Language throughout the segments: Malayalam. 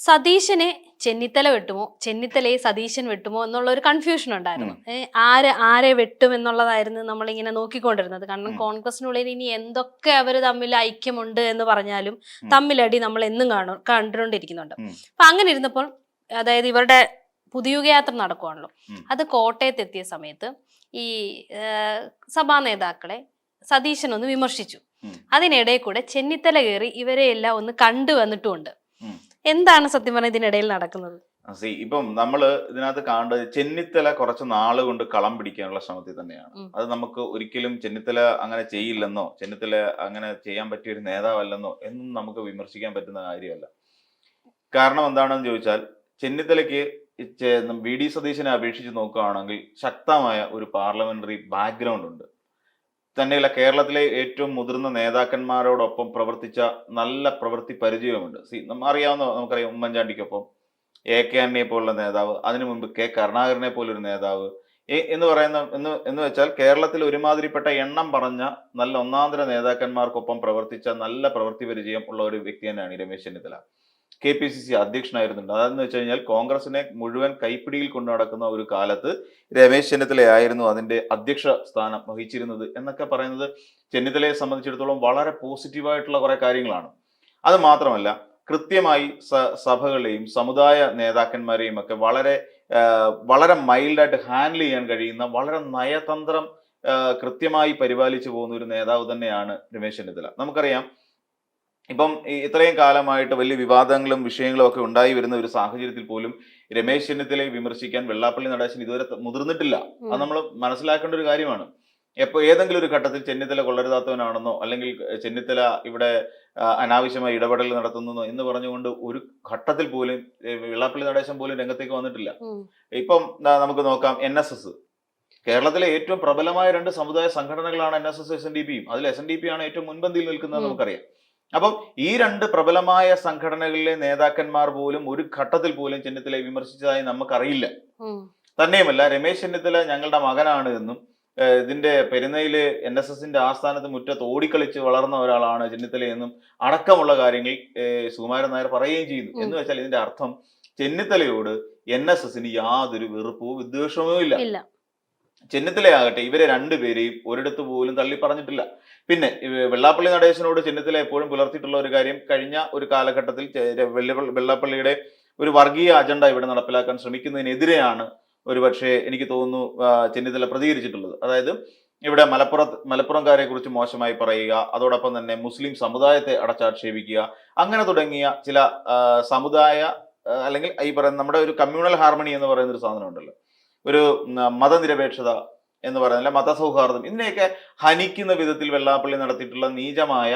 സതീശനെ ചെന്നിത്തല വെട്ടുമോ, ചെന്നിത്തലയെ സതീശൻ വെട്ടുമോ എന്നുള്ള ഒരു കൺഫ്യൂഷൻ ഉണ്ടായിരുന്നു. ആരെ വെട്ടും എന്നുള്ളതായിരുന്നു നമ്മളിങ്ങനെ നോക്കിക്കൊണ്ടിരുന്നത്. കാരണം കോൺഗ്രസിനുള്ളിൽ ഇനി എന്തൊക്കെ അവർ തമ്മിൽ ഐക്യമുണ്ട് എന്ന് പറഞ്ഞാലും തമ്മിലടി നമ്മൾ എന്നും കണ്ടുകൊണ്ടിരിക്കുന്നുണ്ട്. അപ്പൊ അങ്ങനെ ഇരുന്നപ്പോൾ, അതായത് ഇവരുടെ പുതിയുഗയാത്ര നടക്കുവാണല്ലോ, അത് കോട്ടയത്ത് എത്തിയ സമയത്ത് ഈ സഭാ നേതാക്കളെ സതീശൻ ഒന്ന് വിമർശിച്ചു. അതിനിടയിൽ കൂടെ ചെന്നിത്തല കയറി ഇവരെ എല്ലാം ഒന്ന് കണ്ടുവന്നിട്ടുമുണ്ട്. എന്താണ് സത്യം പറഞ്ഞ ഇതിനിടയിൽ നടക്കുന്നത്? ഇപ്പം നമ്മള് ഇതിനകത്ത് കാണേണ്ടത് ചെന്നിത്തല കുറച്ച് നാള് കൊണ്ട് കളം പിടിക്കാനുള്ള ശ്രമത്തിൽ തന്നെയാണ്. അത് നമുക്ക് ഒരിക്കലും ചെന്നിത്തല അങ്ങനെ ചെയ്യില്ലെന്നോ, ചെന്നിത്തല അങ്ങനെ ചെയ്യാൻ പറ്റിയ ഒരു നേതാവല്ലെന്നോ എന്നും നമുക്ക് വിമർശിക്കാൻ പറ്റുന്ന കാര്യമല്ല. കാരണം എന്താണെന്ന് ചോദിച്ചാൽ, ചെന്നിത്തലയ്ക്ക് വി.ഡി. സതീശനെ അപേക്ഷിച്ച് നോക്കുകയാണെങ്കിൽ ശക്തമായ ഒരു പാർലമെന്ററി ബാക്ക്ഗ്രൗണ്ട് ഉണ്ട്. തന്നെയല്ല, കേരളത്തിലെ ഏറ്റവും മുതിർന്ന നേതാക്കന്മാരോടൊപ്പം പ്രവർത്തിച്ച നല്ല പ്രവൃത്തി പരിചയമുണ്ട്. നമുക്കറിയാം ഉമ്മൻചാണ്ടിക്കൊപ്പം A.K. ആന്റണിയെ പോലുള്ള നേതാവ്, അതിനു മുമ്പ് K. കരുണാകരനെ പോലൊരു നേതാവ് എന്ന് വെച്ചാൽ കേരളത്തിൽ ഒരുമാതിരിപ്പെട്ട എണ്ണം പറഞ്ഞ നല്ല ഒന്നാന്തര നേതാക്കന്മാർക്കൊപ്പം പ്രവർത്തിച്ച നല്ല പ്രവൃത്തി പരിചയം ഉള്ള ഒരു വ്യക്തി തന്നെയാണ് രമേശ് ചെന്നിത്തല. KPCC അധ്യക്ഷനായിരുന്നുണ്ട്. അതെന്ന് വെച്ച് കഴിഞ്ഞാൽ കോൺഗ്രസിനെ മുഴുവൻ കൈപ്പിടിയിൽ കൊണ്ടു നടക്കുന്ന ഒരു കാലത്ത് രമേശ് ചെന്നിത്തലയായിരുന്നു അതിന്റെ അധ്യക്ഷ സ്ഥാനം വഹിച്ചിരുന്നത് എന്നൊക്കെ പറയുന്നത് ചെന്നിത്തലയെ സംബന്ധിച്ചിടത്തോളം വളരെ പോസിറ്റീവായിട്ടുള്ള കുറെ കാര്യങ്ങളാണ്. അത് മാത്രമല്ല, കൃത്യമായി സഭകളെയും സമുദായ നേതാക്കന്മാരെയും ഒക്കെ വളരെ മൈൽഡായിട്ട് ഹാൻഡിൽ ചെയ്യാൻ കഴിയുന്ന, വളരെ നയതന്ത്രം കൃത്യമായി പരിപാലിച്ചു പോകുന്ന ഒരു നേതാവ് തന്നെയാണ് രമേശ് ചെന്നിത്തല. നമുക്കറിയാം, ഇപ്പം ഇത്രയും കാലമായിട്ട് വലിയ വിവാദങ്ങളും വിഷയങ്ങളും ഒക്കെ ഉണ്ടായി വരുന്ന ഒരു സാഹചര്യത്തിൽ പോലും രമേശ് ചെന്നിത്തലയെ വിമർശിക്കാൻ വെള്ളാപ്പള്ളി നടേശൻ ഇതുവരെ മുതിർന്നിട്ടില്ല. അത് നമ്മൾ മനസ്സിലാക്കേണ്ട ഒരു കാര്യമാണ്. ഏതെങ്കിലും ഒരു ഘട്ടത്തിൽ ചെന്നിത്തല കൊള്ളരുതാത്തവനാണെന്നോ, അല്ലെങ്കിൽ ചെന്നിത്തല ഇവിടെ അനാവശ്യമായി ഇടപെടൽ നടത്തുന്നോ എന്ന് പറഞ്ഞുകൊണ്ട് ഒരു ഘട്ടത്തിൽ പോലും വെള്ളാപ്പള്ളി നടേശൻ പോലും രംഗത്തേക്ക് വന്നിട്ടില്ല. ഇപ്പം നമുക്ക് നോക്കാം, NSS, കേരളത്തിലെ ഏറ്റവും പ്രബലമായ 2 സമുദായ സംഘടനകളാണ് NSS, SNDPയും. അതിൽ SNDP ആണ് ഏറ്റവും മുൻപന്തിയിൽ നിൽക്കുന്നത് നമുക്കറിയാം. അപ്പം ഈ 2 പ്രബലമായ സംഘടനകളിലെ നേതാക്കന്മാർ പോലും ഒരു ഘട്ടത്തിൽ പോലും ചെന്നിത്തലയെ വിമർശിച്ചതായി നമുക്കറിയില്ല. തന്നെയുമല്ല, രമേശ് ചെന്നിത്തല ഞങ്ങളുടെ മകനാണ് എന്നും ഇതിന്റെ പെരുന്നയില് NSSന്റെ ആസ്ഥാനത്ത് മുറ്റത്ത് ഓടിക്കളിച്ച് വളർന്ന ഒരാളാണ് ചെന്നിത്തല എന്നും അടക്കമുള്ള കാര്യങ്ങൾ സുകുമാരൻ നായർ പറയുകയും ചെയ്യുന്നു. എന്ന് വെച്ചാൽ ഇതിന്റെ അർത്ഥം ചെന്നിത്തലയോട് NSSന് യാതൊരു വെറുപ്പോ വിദ്വേഷമോ ഇല്ല. ചെന്നിത്തലയാകട്ടെ ഇവരെ 2 പേരെയും ഒരിടത്ത് പോലും തള്ളി പറഞ്ഞിട്ടില്ല. പിന്നെ വെള്ളാപ്പള്ളി നടേശനോട് ചെന്നിത്തല എപ്പോഴും പുലർത്തിയിട്ടുള്ള ഒരു കാര്യം, കഴിഞ്ഞ ഒരു കാലഘട്ടത്തിൽ വെള്ളാപ്പള്ളിയുടെ ഒരു വർഗീയ അജണ്ട ഇവിടെ നടപ്പിലാക്കാൻ ശ്രമിക്കുന്നതിനെതിരെയാണ് ഒരുപക്ഷെ എനിക്ക് തോന്നുന്നു ചെന്നിത്തല പ്രതികരിച്ചിട്ടുള്ളത്. അതായത് ഇവിടെ മലപ്പുറംകാരെ കുറിച്ച് മോശമായി പറയുക, അതോടൊപ്പം തന്നെ മുസ്ലിം സമുദായത്തെ അടച്ചാക്ഷേപിക്കുക, അങ്ങനെ തുടങ്ങിയ ചില സമുദായ അല്ലെങ്കിൽ ഈ പറയുന്ന നമ്മുടെ ഒരു കമ്മ്യൂണൽ ഹാർമണി എന്ന് പറയുന്ന ഒരു സാധനം ഉണ്ടല്ലോ, ഒരു മതനിരപേക്ഷത എന്ന് പറയുന്നില്ല, മതസൗഹാർദ്ദം, ഇതിനെയൊക്കെ ഹനിക്കുന്ന വിധത്തിൽ വെള്ളാപ്പള്ളി നടത്തിയിട്ടുള്ള നീചമായ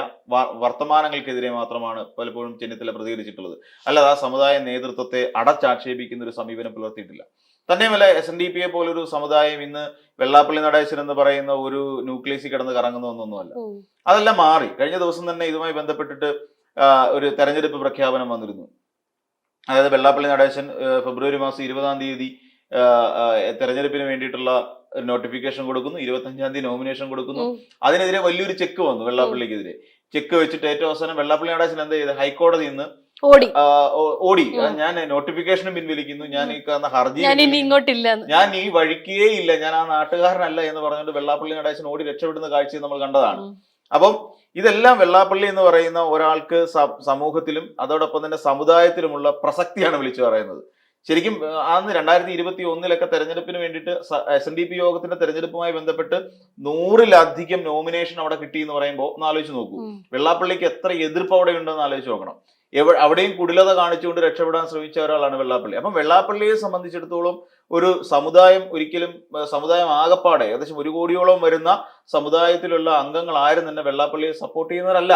വർത്തമാനങ്ങൾക്കെതിരെ മാത്രമാണ് പലപ്പോഴും ചെന്നിത്തല പ്രതികരിച്ചിട്ടുള്ളത്. അല്ലാതെ ആ സമുദായ നേതൃത്വത്തെ അടച്ചാക്ഷേപിക്കുന്ന ഒരു സമീപനം പുലർത്തിയിട്ടില്ല. തന്നെയുമല്ല, SNDPയെ പോലൊരു സമുദായം ഇന്ന് വെള്ളാപ്പള്ളി നടേശൻ എന്ന് പറയുന്ന ഒരു ന്യൂക്ലിയസിൽ കിടന്ന് കറങ്ങുന്ന ഒന്നൊന്നുമല്ല. അതെല്ലാം മാറി. കഴിഞ്ഞ ദിവസം തന്നെ ഇതുമായി ബന്ധപ്പെട്ടിട്ട് ഒരു തെരഞ്ഞെടുപ്പ് പ്രഖ്യാപനം വന്നിരുന്നു. അതായത് വെള്ളാപ്പള്ളി നടേശൻ ഫെബ്രുവരി മാസം 20-ാം തീയതി തെരഞ്ഞെടുപ്പിന് വേണ്ടിയിട്ടുള്ള നോട്ടിഫിക്കേഷൻ കൊടുക്കുന്നു, 25-ാം തീയതി നോമിനേഷൻ കൊടുക്കുന്നു. അതിനെതിരെ വലിയൊരു ചെക്ക് വന്നു വെള്ളാപ്പള്ളിക്കെതിരെ. ചെക്ക് വെച്ചിട്ട് ഏറ്റവും അവസാനം വെള്ളാപ്പള്ളി നടേശൻ എന്താ ചെയ്ത്, ഹൈക്കോടതിയിൽ നിന്ന് ഓടി, ഞാൻ നോട്ടിഫിക്കേഷനും പിൻവലിക്കുന്നു, ഞാൻ ഈ കാണുന്ന ഹർജി ഞാൻ ഈ വഴിക്കേ ഇല്ല, ഞാൻ ആ നാട്ടുകാരനല്ല എന്ന് പറഞ്ഞുകൊണ്ട് വെള്ളാപ്പള്ളി നടേശൻ ഓടി രക്ഷപ്പെടുന്ന കാഴ്ച നമ്മൾ കണ്ടതാണ്. അപ്പം ഇതെല്ലാം വെള്ളാപ്പള്ളി എന്ന് പറയുന്ന ഒരാൾക്ക് സമൂഹത്തിലും അതോടൊപ്പം തന്നെ സമുദായത്തിലുമുള്ള പ്രസക്തിയാണ് വിളിച്ചു പറയുന്നത്. ശരിക്കും അന്ന് 2021 തെരഞ്ഞെടുപ്പിന് വേണ്ടിയിട്ട് SNDP യോഗത്തിന്റെ തെരഞ്ഞെടുപ്പുമായി ബന്ധപ്പെട്ട് 100-ലധികം നോമിനേഷൻ അവിടെ കിട്ടി എന്ന് പറയുമ്പോൾ ഒന്ന് ആലോചിച്ച് നോക്കൂ. വെള്ളാപ്പള്ളിക്ക് എത്ര എതിർപ്പ് അവിടെ ഉണ്ടെന്ന് ആലോചിച്ച് നോക്കണം. അവിടെയും കുടിലത കാണിച്ചുകൊണ്ട് രക്ഷപ്പെടാൻ ശ്രമിച്ച ഒരാളാണ് വെള്ളാപ്പള്ളി. അപ്പം വെള്ളാപ്പള്ളിയെ സംബന്ധിച്ചിടത്തോളം ഒരു സമുദായം ഒരിക്കലും, സമുദായം ആകപ്പാടെ ഏകദേശം 1 കോടിയോളം വരുന്ന സമുദായത്തിലുള്ള അംഗങ്ങൾ ആരും തന്നെ വെള്ളാപ്പള്ളിയെ സപ്പോർട്ട് ചെയ്യുന്നവരല്ല,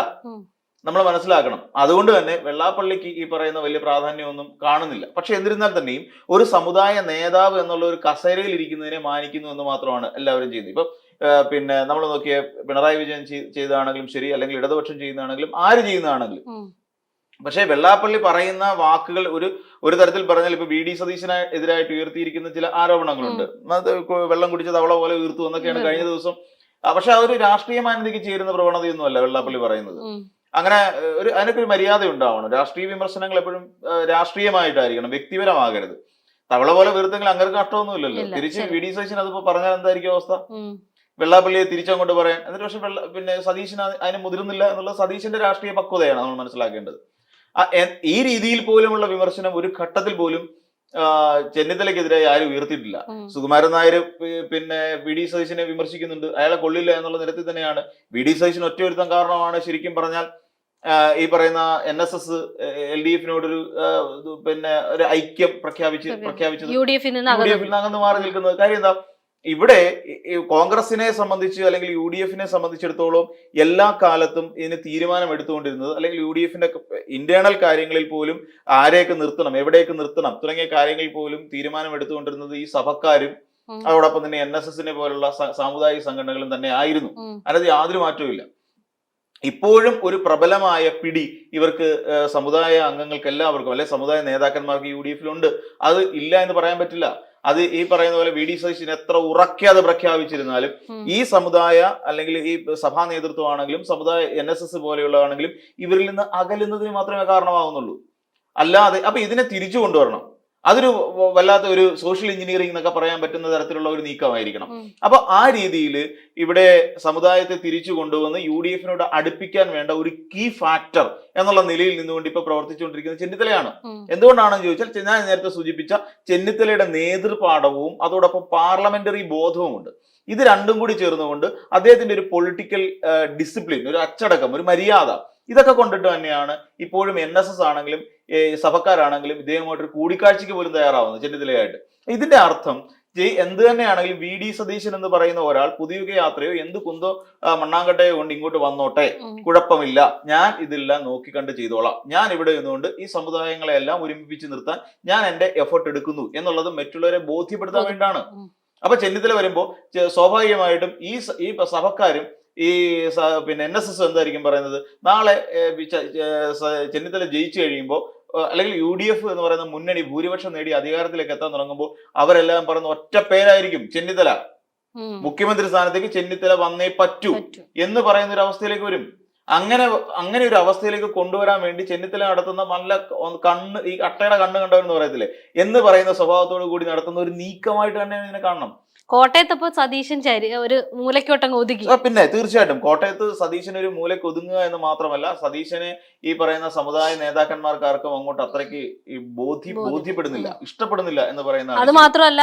നമ്മൾ മനസ്സിലാക്കണം. അതുകൊണ്ട് തന്നെ വെള്ളാപ്പള്ളിക്ക് ഈ പറയുന്ന വലിയ പ്രാധാന്യമൊന്നും കാണുന്നില്ല. പക്ഷെ എന്നിരുന്നാൽ തന്നെയും ഒരു സമുദായ നേതാവ് എന്നുള്ള ഒരു കസേരയിൽ ഇരിക്കുന്നതിനെ മാനിക്കുന്നു എന്ന് മാത്രമാണ് എല്ലാവരും ചെയ്യുന്നത്. ഇപ്പം പിന്നെ നമ്മൾ നോക്കിയ പിണറായി വിജയൻ ചെയ്തതാണെങ്കിലും ശരി, അല്ലെങ്കിൽ ഇടതുപക്ഷം ചെയ്യുന്നതാണെങ്കിലും ആര് ചെയ്യുന്നതാണെങ്കിലും, പക്ഷെ വെള്ളാപ്പള്ളി പറയുന്ന വാക്കുകൾ ഒരു തരത്തിൽ പറഞ്ഞാൽ ഇപ്പൊ വി.ഡി. സതീശന് എതിരായിട്ട് ഉയർത്തിയിരിക്കുന്ന ചില ആരോപണങ്ങളുണ്ട്. വെള്ളം കുടിച്ച തവള പോലെ ഉയർത്തു എന്നൊക്കെയാണ് കഴിഞ്ഞ ദിവസം. പക്ഷെ അതൊരു രാഷ്ട്രീയ മാന്യതയ്ക്ക് ചേരുന്ന പ്രവണതയൊന്നുമല്ല വെള്ളാപ്പള്ളി പറയുന്നത്. അങ്ങനെ അതിനൊക്കെ ഒരു മര്യാദ ഉണ്ടാവണം. രാഷ്ട്രീയ വിമർശനങ്ങൾ എപ്പോഴും രാഷ്ട്രീയമായിട്ടായിരിക്കണം, വ്യക്തിപരമാകരുത്. തവള പോലെ വീർത്തെങ്കിൽ അങ്ങനെ നഷ്ടമൊന്നുമില്ലല്ലോ. തിരിച്ച് വി ഡി സതീശൻ അതിപ്പോ പറഞ്ഞാൽ എന്തായിരിക്കും അവസ്ഥ? വെള്ളാപ്പള്ളിയെ തിരിച്ചങ്ങോട്ട് പറയാൻ. എന്നിട്ട് പക്ഷെ പിന്നെ സതീശൻ അതിന് മുതിരുന്നില്ല എന്നുള്ളത് സതീശന്റെ രാഷ്ട്രീയ പക്വതയാണ് നമ്മൾ മനസ്സിലാക്കേണ്ടത്. ഈ രീതിയിൽ പോലുമുള്ള വിമർശനം ഒരു ഘട്ടത്തിൽ പോലും ചെന്നിത്തലയ്ക്കെതിരെ ആരും ഉയർത്തിയിട്ടില്ല. സുകുമാരൻ നായർ പിന്നെ വി ഡി സതീശനെ വിമർശിക്കുന്നുണ്ട്, അയാളെ കൊള്ളില്ല എന്നുള്ള നിരത്തിൽ തന്നെയാണ്. വി ഡി സതീശൻ ഒറ്റയൊരുത്തം കാരണമാണ് ശരിക്കും പറഞ്ഞാൽ ഈ പറയുന്ന NSS LDF-നോടൊരു പിന്നെ ഒരു ഐക്യം പ്രഖ്യാപിച്ചത്, UDF-ൽ നിന്ന് അകന്ന് മാറി നിൽക്കുന്നത്. കാര്യം എന്താ, ഇവിടെ കോൺഗ്രസിനെ സംബന്ധിച്ച് അല്ലെങ്കിൽ UDF-നെ സംബന്ധിച്ചിടത്തോളം എല്ലാ കാലത്തും ഇതിന് തീരുമാനം എടുത്തുകൊണ്ടിരുന്നത്, അല്ലെങ്കിൽ UDF-ന്റെ ഇന്റേണൽ കാര്യങ്ങളിൽ പോലും ആരെയൊക്കെ നിർത്തണം, എവിടെയൊക്കെ നിർത്തണം തുടങ്ങിയ കാര്യങ്ങളിൽ പോലും തീരുമാനം എടുത്തുകൊണ്ടിരുന്നത് ഈ സഭക്കാരും അതോടൊപ്പം തന്നെ NSS-നെ പോലുള്ള സാമുദായിക സംഘടനകളും തന്നെ ആയിരുന്നു. അതിനകത്ത് യാതൊരു മാറ്റവും ഇല്ല. ഇപ്പോഴും ഒരു പ്രബലമായ പിടി ഇവർക്ക് സമുദായ അംഗങ്ങൾക്ക് എല്ലാവർക്കും, അല്ലെ സമുദായ നേതാക്കന്മാർക്ക് UDF-ലുണ്ട്. അത് ഇല്ല എന്ന് പറയാൻ പറ്റില്ല. അത് ഈ പറയുന്ന പോലെ വി ഡി സതീശൻ എത്ര ഉറക്കാതെ പ്രഖ്യാപിച്ചിരുന്നാലും ഈ സമുദായ അല്ലെങ്കിൽ ഈ സഭാ നേതൃത്വമാണെങ്കിലും സമുദായ NSS പോലെയുള്ളതാണെങ്കിലും ഇവരിൽ നിന്ന് അകലുന്നതിന് മാത്രമേ കാരണമാകുന്നുള്ളൂ. അല്ലാതെ അപ്പൊ ഇതിനെ തിരിച്ചു കൊണ്ടുവരണം. അതൊരു വല്ലാത്ത ഒരു സോഷ്യൽ എഞ്ചിനീയറിംഗ് എന്നൊക്കെ പറയാൻ പറ്റുന്ന തരത്തിലുള്ള ഒരു നീക്കമായിരിക്കണം. അപ്പൊ ആ രീതിയിൽ ഇവിടെ സമുദായത്തെ തിരിച്ചു കൊണ്ടുവന്ന് UDF-നോട് അടുപ്പിക്കാൻ വേണ്ട ഒരു കീ ഫാക്ടർ എന്നുള്ള നിലയിൽ നിന്നുകൊണ്ട് ഇപ്പൊ പ്രവർത്തിച്ചുകൊണ്ടിരിക്കുന്നത് ചെന്നിത്തലയാണ്. എന്തുകൊണ്ടാണെന്ന് ചോദിച്ചാൽ ഞാൻ നേരത്തെ സൂചിപ്പിച്ച ചെന്നിത്തലയുടെ നേതൃപാഠവും അതോടൊപ്പം പാർലമെന്ററി ബോധവും ഉണ്ട്. ഇത് രണ്ടും കൂടി ചേർന്നുകൊണ്ട് അദ്ദേഹത്തിന്റെ ഒരു പൊളിറ്റിക്കൽ ഡിസിപ്ലിൻ, ഒരു അച്ചടക്കം, ഒരു മര്യാദ, ഇതൊക്കെ കൊണ്ടിട്ട് തന്നെയാണ് ഇപ്പോഴും NSS ആണെങ്കിലും സഭക്കാരാണെങ്കിലും ഇദ്ദേഹമായിട്ടൊരു കൂടിക്കാഴ്ചയ്ക്ക് പോലും തയ്യാറാവുന്നത് ചെന്നിത്തലയായിട്ട്. ഇതിന്റെ അർത്ഥം എന്ത് തന്നെയാണെങ്കിലും വി ഡി സതീശൻ എന്ന് പറയുന്ന ഒരാൾ പുതിയുഗ യാത്രയോ എന്ത് കുന്തോ മണ്ണാങ്കട്ടയോ കൊണ്ട് ഇങ്ങോട്ട് വന്നോട്ടെ, കുഴപ്പമില്ല, ഞാൻ ഇതെല്ലാം നോക്കിക്കണ്ട് ചെയ്തോളാം, ഞാൻ ഇവിടെ നിന്നുകൊണ്ട് ഈ സമുദായങ്ങളെ എല്ലാം ഒരുമിപ്പിച്ച് നിർത്താൻ ഞാൻ എന്റെ എഫേർട്ട് എടുക്കുന്നു എന്നുള്ളത് മറ്റുള്ളവരെ ബോധ്യപ്പെടുത്താൻ വേണ്ടിയാണ്. അപ്പൊ ചെന്നിത്തല വരുമ്പോ സ്വാഭാവികമായിട്ടും ഈ സഭക്കാരും ഈ പിന്നെ NSS എന്തായിരിക്കും പറയുന്നത്, നാളെ ചെന്നിത്തല ജയിച്ചു കഴിയുമ്പോൾ അല്ലെങ്കിൽ UDF എന്ന് പറയുന്ന മുന്നണി ഭൂരിപക്ഷം നേടി അധികാരത്തിലേക്ക് എത്താൻ തുടങ്ങുമ്പോൾ അവരെല്ലാം പറയുന്ന ഒറ്റ പേരായിരിക്കും, ചെന്നിത്തല മുഖ്യമന്ത്രി സ്ഥാനത്തേക്ക് ചെന്നിത്തല വന്നേ പറ്റൂ എന്ന് പറയുന്ന ഒരു അവസ്ഥയിലേക്ക് വരും. അങ്ങനെ ഒരു അവസ്ഥയിലേക്ക് കൊണ്ടുവരാൻ വേണ്ടി ചെന്നിത്തല നടത്തുന്ന നല്ല കണ്ണ്, ഈ അട്ടയുടെ കണ്ണ് കണ്ടവരെന്ന് പറയത്തില്ലേ എന്ന് പറയുന്ന സ്വഭാവത്തോടു കൂടി നടത്തുന്ന ഒരു നീക്കമായിട്ട് തന്നെ ഇതിനെ കാണണം. കോട്ടയത്ത് ഇപ്പോൾ സതീശൻ ഒരു മൂലയ്ക്കോട്ടങ്ങ് ഒതുങ്ങി. പിന്നെ തീർച്ചയായിട്ടും കോട്ടയത്ത് സതീശൻ ഒരു മൂലയ്ക്ക് ഒതുങ്ങുക എന്ന് മാത്രമല്ല, സതീശനെ ഈ പറയുന്ന സമുദായ നേതാക്കന്മാർക്കാർക്കും അങ്ങോട്ട് അത്രയ്ക്ക് ബോധ്യപ്പെടുന്നില്ല, ഇഷ്ടപ്പെടുന്നില്ല എന്ന് പറയുന്ന. അത് മാത്രമല്ല,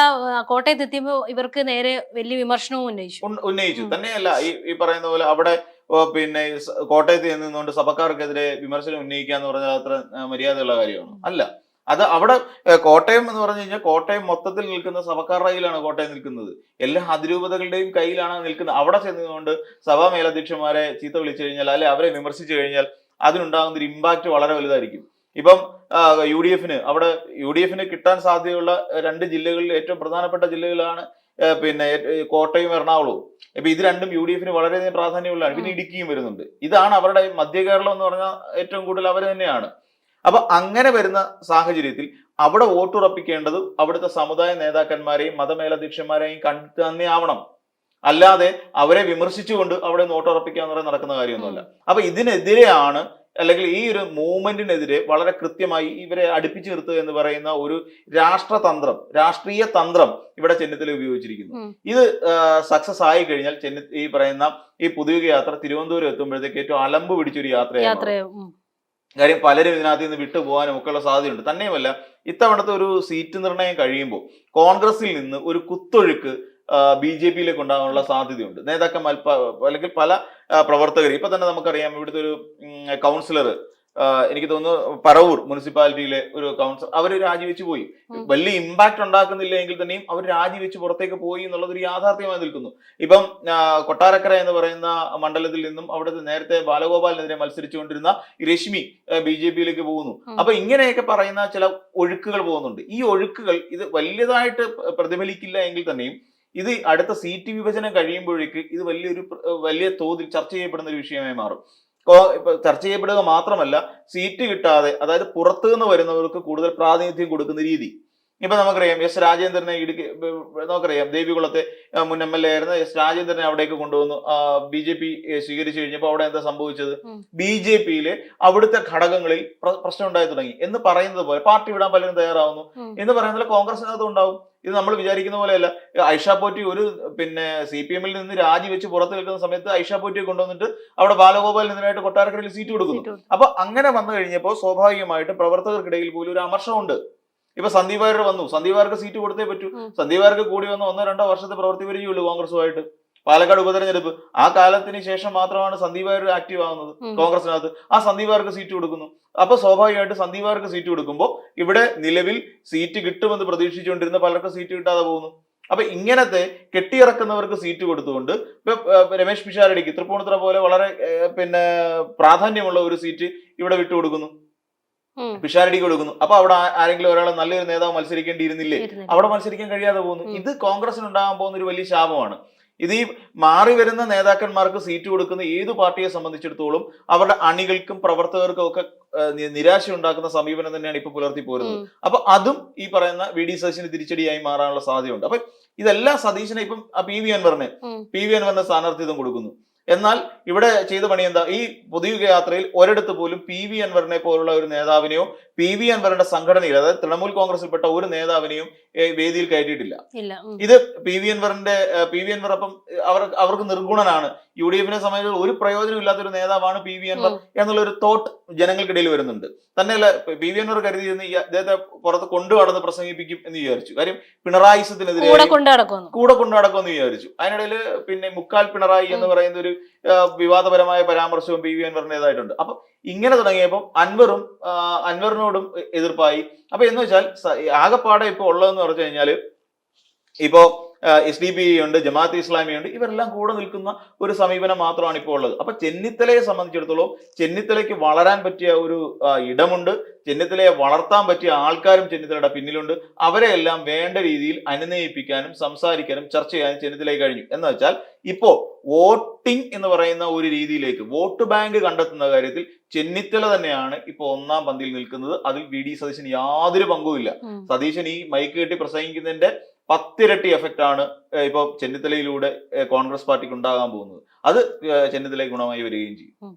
കോട്ടയത്ത് എത്തിയപ്പോൾ ഇവർക്ക് നേരെ വലിയ വിമർശനവും ഉന്നയിച്ചു. തന്നെയല്ല ഈ പറയുന്ന പോലെ അവിടെ പിന്നെ കോട്ടയത്ത് നിന്നുകൊണ്ട് സഭക്കാർക്കെതിരെ വിമർശനം ഉന്നയിക്കുക എന്ന് പറഞ്ഞാൽ അത്ര മര്യാദയുള്ള കാര്യമാണ് അല്ല. അത് അവിടെ കോട്ടയം എന്ന് പറഞ്ഞു കഴിഞ്ഞാൽ കോട്ടയം മൊത്തത്തിൽ നിൽക്കുന്ന സഭക്കാരുടെ കയ്യിലാണ് കോട്ടയം നിൽക്കുന്നത്. എല്ലാ അതിരൂപതകളുടെയും കയ്യിലാണ് നിൽക്കുന്നത്. അവിടെ ചെന്നുകൊണ്ട് സഭാ മേലധ്യക്ഷന്മാരെ ചീത്ത വിളിച്ചു കഴിഞ്ഞാൽ അല്ലെ അവരെ വിമർശിച്ചു കഴിഞ്ഞാൽ അതിനുണ്ടാകുന്ന ഒരു ഇമ്പാക്ട് വളരെ വലുതായിരിക്കും. ഇപ്പം UDF-ന് കിട്ടാൻ സാധ്യതയുള്ള 2 ജില്ലകളിൽ ഏറ്റവും പ്രധാനപ്പെട്ട ജില്ലകളാണ് പിന്നെ കോട്ടയം എറണാകുളവും. ഇപ്പൊ ഇത് രണ്ടും UDF-ന് വളരെയധികം പ്രാധാന്യമുള്ളതാണ്. പിന്നെ ഇടുക്കിയും വരുന്നുണ്ട്. ഇതാണ് അവരുടെ മധ്യ കേരളം എന്ന് പറഞ്ഞാൽ ഏറ്റവും കൂടുതൽ അവർ തന്നെയാണ്. അപ്പൊ അങ്ങനെ വരുന്ന സാഹചര്യത്തിൽ അവിടെ വോട്ടുറപ്പിക്കേണ്ടത് അവിടുത്തെ സമുദായ നേതാക്കന്മാരെയും മതമേലധ്യക്ഷന്മാരെയും കണ്ടു തന്നെ ആവണം. അല്ലാതെ അവരെ വിമർശിച്ചുകൊണ്ട് അവിടെ വോട്ടുറപ്പിക്കുക എന്ന് നടക്കുന്ന കാര്യമൊന്നുമല്ല. അപ്പൊ ഇതിനെതിരെയാണ്, അല്ലെങ്കിൽ ഈ ഒരു മൂവ്മെന്റിനെതിരെ വളരെ കൃത്യമായി ഇവരെ അടുപ്പിച്ചു നിർത്തുക എന്ന് പറയുന്ന ഒരു രാഷ്ട്രീയ തന്ത്രം ഇവിടെ ചെന്നിത്തല ഉപയോഗിച്ചിരിക്കുന്നു. ഇത് സക്സസ് ആയി കഴിഞ്ഞാൽ ഈ പറയുന്ന ഈ പുതിയുഗ യാത്ര തിരുവനന്തപുരം എത്തുമ്പോഴത്തേക്ക് ഏറ്റവും അലമ്പ് പിടിച്ചൊരു യാത്രയാകും. കാര്യം പലരും ഇതിനകത്ത് നിന്ന് വിട്ടുപോകാനും ഒക്കെയുള്ള സാധ്യതയുണ്ട്. തന്നെയുമല്ല, ഇത്തവണത്തെ ഒരു സീറ്റ് നിർണയം കഴിയുമ്പോൾ കോൺഗ്രസിൽ നിന്ന് ഒരു കുത്തൊഴുക്ക് BJP-യിലേക്ക് ഉണ്ടാകാനുള്ള സാധ്യതയുണ്ട്. നേതാക്കന്മാർ അല്ലെങ്കിൽ പല പ്രവർത്തകർ, ഇപ്പൊ തന്നെ നമുക്കറിയാം ഇവിടുത്തെ ഒരു കൗൺസിലർ, എനിക്ക് തോന്നുന്നു പറവൂർ മുനിസിപ്പാലിറ്റിയിലെ ഒരു കൗൺസിലർ, അവർ രാജിവെച്ച് പോയി. വലിയ ഇമ്പാക്ട് ഉണ്ടാക്കുന്നില്ല എങ്കിൽ തന്നെയും അവർ രാജിവെച്ച് പുറത്തേക്ക് പോയി എന്നുള്ളത് ഒരു യാഥാർത്ഥ്യമായി നിൽക്കുന്നു. ഇപ്പം കൊട്ടാരക്കര എന്ന് പറയുന്ന മണ്ഡലത്തിൽ നിന്നും അവിടുത്തെ നേരത്തെ ബാലഗോപാലിനെതിരെ മത്സരിച്ചുകൊണ്ടിരുന്ന രശ്മി BJP-യിലേക്ക് പോകുന്നു. അപ്പൊ ഇങ്ങനെയൊക്കെ പറയുന്ന ചില ഒഴുക്കുകൾ പോകുന്നുണ്ട്. ഈ ഒഴുക്കുകൾ ഇത് വലിയതായിട്ട് പ്രതിഫലിക്കില്ല എങ്കിൽ തന്നെയും ഇത് അടുത്ത സീറ്റ് വിഭജനം കഴിയുമ്പോഴേക്ക് ഇത് വലിയ തോതിൽ ചർച്ച ചെയ്യപ്പെടുന്ന ഒരു വിഷയമായി മാറും. ചർച്ച ചെയ്യപ്പെടുക മാത്രമല്ല, സീറ്റ് കിട്ടാതെ, അതായത് പുറത്തു നിന്ന് വരുന്നവർക്ക് കൂടുതൽ പ്രാതിനിധ്യം കൊടുക്കുന്ന രീതി. ഇപ്പൊ നമുക്കറിയാം എസ് രാജേന്ദ്രനെ ഇടുക്കി നമുക്കറിയാം ദേവികുളത്തെ മുൻ MLA ആയിരുന്ന എസ് രാജേന്ദ്രനെ അവിടേക്ക് കൊണ്ടുവന്നു BJP സ്വീകരിച്ചു കഴിഞ്ഞപ്പോൾ അവിടെ എന്താ സംഭവിച്ചത്? BJPയിലെ അവിടുത്തെ ഘടകങ്ങളിൽ പ്രശ്നം ഉണ്ടായി തുടങ്ങി എന്ന് പറയുന്നത് പോലെ പാർട്ടി വിടാൻ പലരും തയ്യാറാവുന്നു എന്ന് പറയുന്നത് കോൺഗ്രസിനകത്തും ഉണ്ടാവും. ഇത് നമ്മൾ വിചാരിക്കുന്ന പോലെയല്ല. ഐഷ പോറ്റി ഒരു CPM-ൽ നിന്ന് രാജിവെച്ച് പുറത്ത് നിൽക്കുന്ന സമയത്ത് ഐഷ പോറ്റിയെ കൊണ്ടുവന്നിട്ട് അവിടെ ബാലഗോപാലിനെതിരായിട്ട് കൊട്ടാരക്കരയിൽ സീറ്റ് കൊടുക്കുന്നു. അപ്പൊ അങ്ങനെ വന്നു കഴിഞ്ഞപ്പോൾ സ്വാഭാവികമായിട്ടും പ്രവർത്തകർക്കിടയിൽ പോലും ഒരു അമർഷമുണ്ട്. ഇപ്പൊ സന്ദീപ് വാര്യർ വന്നു, സന്ദീപ് വാര്യർക്ക് സീറ്റ് കൊടുത്തേ പറ്റൂ. സന്ദീപ് വാര്യർക്ക് കൂടി വന്ന് 1-2 വർഷത്തെ പ്രവൃത്തി പരിചയമുള്ളൂ കോൺഗ്രസുമായിട്ട്. പാലക്കാട് ഉപതെരഞ്ഞെടുപ്പ് ആ കാലത്തിന് ശേഷം മാത്രമാണ് സന്ദീപ് വാര്യർ ആക്റ്റീവ് ആവുന്നത് കോൺഗ്രസിനകത്ത്. ആ സന്ദീപ് വാര്യർക്ക് സീറ്റ് കൊടുക്കുന്നു. അപ്പൊ സ്വാഭാവികമായിട്ട് സന്ദീപ് വാര്യർക്ക് സീറ്റ് കൊടുക്കുമ്പോൾ ഇവിടെ നിലവിൽ സീറ്റ് കിട്ടുമെന്ന് പ്രതീക്ഷിച്ചുകൊണ്ടിരുന്ന പലർക്കും സീറ്റ് കിട്ടാതെ പോകുന്നു. അപ്പൊ ഇങ്ങനത്തെ കെട്ടിയിറക്കുന്നവർക്ക് സീറ്റ് കൊടുത്തുകൊണ്ട് ഇപ്പൊ രമേശ് പിഷാരടിക്ക് തൃപ്പൂണിത്തുറ പോലെ വളരെ പ്രാധാന്യമുള്ള ഒരു സീറ്റ് ഇവിടെ വിട്ടുകൊടുക്കുന്നു, പിഷാരടിക്ക് കൊടുക്കുന്നു. അപ്പൊ അവിടെ ആരെങ്കിലും ഒരാൾ നല്ലൊരു നേതാവ് മത്സരിക്കേണ്ടിയിരുന്നില്ലേ? അവിടെ മത്സരിക്കാൻ കഴിയാതെ പോകുന്നു. ഇത് കോൺഗ്രസിന് ഉണ്ടാകാൻ പോകുന്ന ഒരു വലിയ ശാപമാണ്. ഇത് ഈ മാറി വരുന്ന നേതാക്കന്മാർക്ക് സീറ്റ് കൊടുക്കുന്ന ഏതു പാർട്ടിയെ സംബന്ധിച്ചിടത്തോളം അവരുടെ അണികൾക്കും പ്രവർത്തകർക്കും ഒക്കെ നിരാശ ഉണ്ടാക്കുന്ന സമീപനം തന്നെയാണ് ഇപ്പൊ പുലർത്തി പോരുന്നത്. അപ്പൊ അതും ഈ പറയുന്ന VD സതീശന് തിരിച്ചടിയായി മാറാനുള്ള സാധ്യതയുണ്ട്. അപ്പൊ ഇതെല്ലാം സതീശനെ ഇപ്പം PV അൻവറിന് സ്ഥാനാർത്ഥിത്വം കൊടുക്കുന്നു. എന്നാൽ ഇവിടെ ചെയ്ത പണി എന്താ? ഈ പൊതുയുഗ യാത്രയിൽ ഒരിടത്ത് പോലും PV അൻവറിനെ പോലുള്ള ഒരു നേതാവിനെയോ PV അൻവറിന്റെ സംഘടനയിൽ, അതായത് തൃണമൂൽ കോൺഗ്രസിൽപ്പെട്ട ഒരു നേതാവിനെയും വേദിയിൽ കയറ്റിയിട്ടില്ല. ഇത് PV അൻവർ അപ്പം അവർക്ക് നിർഗുണനാണ്. UDF-നെ സംബന്ധിച്ച് ഒരു പ്രയോജനം ഇല്ലാത്തൊരു നേതാവാണ് PV അൻവർ എന്നുള്ള ഒരു തോട്ട് ജനങ്ങൾക്കിടയിൽ വരുന്നുണ്ട്. തന്നെയല്ല PV അൻവർ കരുതിയിരുന്ന ഈ അദ്ദേഹത്തെ പുറത്ത് കൊണ്ടു നടന്ന് പ്രസംഗിപ്പിക്കും എന്ന് വിചാരിച്ചു. കാര്യം പിണറായിസത്തിനെതിരെ കൂടെ കൊണ്ടു നടക്കുമെന്ന് വിചാരിച്ചു. അതിനിടയിൽ മുക്കാൽ പിണറായി എന്ന് പറയുന്ന ഒരു വിവാദപരമായ പരാമർശവും PV അൻവറിൻ്റെതായിട്ടുണ്ട്. അപ്പൊ ഇങ്ങനെ തുടങ്ങിയപ്പോൾ അൻവറിനോടും എതിർപ്പായി. അപ്പൊ എന്ന് വെച്ചാൽ ആകെപ്പാടെ ഇപ്പൊ ഉള്ളതെന്ന് പറഞ്ഞു കഴിഞ്ഞാല് ഇപ്പോ SDP ഉണ്ട്, ജമാഅത്ത് ഇസ്ലാമി ഉണ്ട്, ഇവരെല്ലാം കൂടെ നിൽക്കുന്ന ഒരു സമീപനം മാത്രമാണ് ഇപ്പോൾ ഉള്ളത്. അപ്പൊ ചെന്നിത്തലയെ സംബന്ധിച്ചിടത്തോളം ചെന്നിത്തലയ്ക്ക് വളരാൻ പറ്റിയ ഒരു ഇടമുണ്ട്, ചെന്നിത്തലയെ വളർത്താൻ പറ്റിയ ആൾക്കാരും ചെന്നിത്തലയുടെ പിന്നിലുണ്ട്. അവരെ എല്ലാം വേണ്ട രീതിയിൽ അനുനയിപ്പിക്കാനും സംസാരിക്കാനും ചർച്ച ചെയ്യാനും ചെന്നിത്തലയ്ക്ക് കഴിഞ്ഞു. എന്ന് വെച്ചാൽ ഇപ്പോ വോട്ടിംഗ് എന്ന് പറയുന്ന ഒരു രീതിയിലേക്ക് വോട്ട് ബാങ്ക് കണ്ടെത്തുന്ന കാര്യത്തിൽ ചെന്നിത്തല തന്നെയാണ് ഇപ്പൊ 1-ാം പന്തിയിൽ നിൽക്കുന്നത്. അതിൽ VD സതീശന് യാതൊരു പങ്കുമില്ല. സതീശൻ ഈ മൈക്ക് കെട്ടി പ്രസംഗിക്കുന്നതിന്റെ 10 ഇരട്ടി എഫക്റ്റ് ആണ് ഇപ്പൊ ചെന്നിത്തലയിലൂടെ കോൺഗ്രസ് പാർട്ടിക്ക് ഉണ്ടാകാൻ പോകുന്നത്. അത് ചെന്നിത്തലയ്ക്ക് ഗുണമായി വരികയും ചെയ്യും.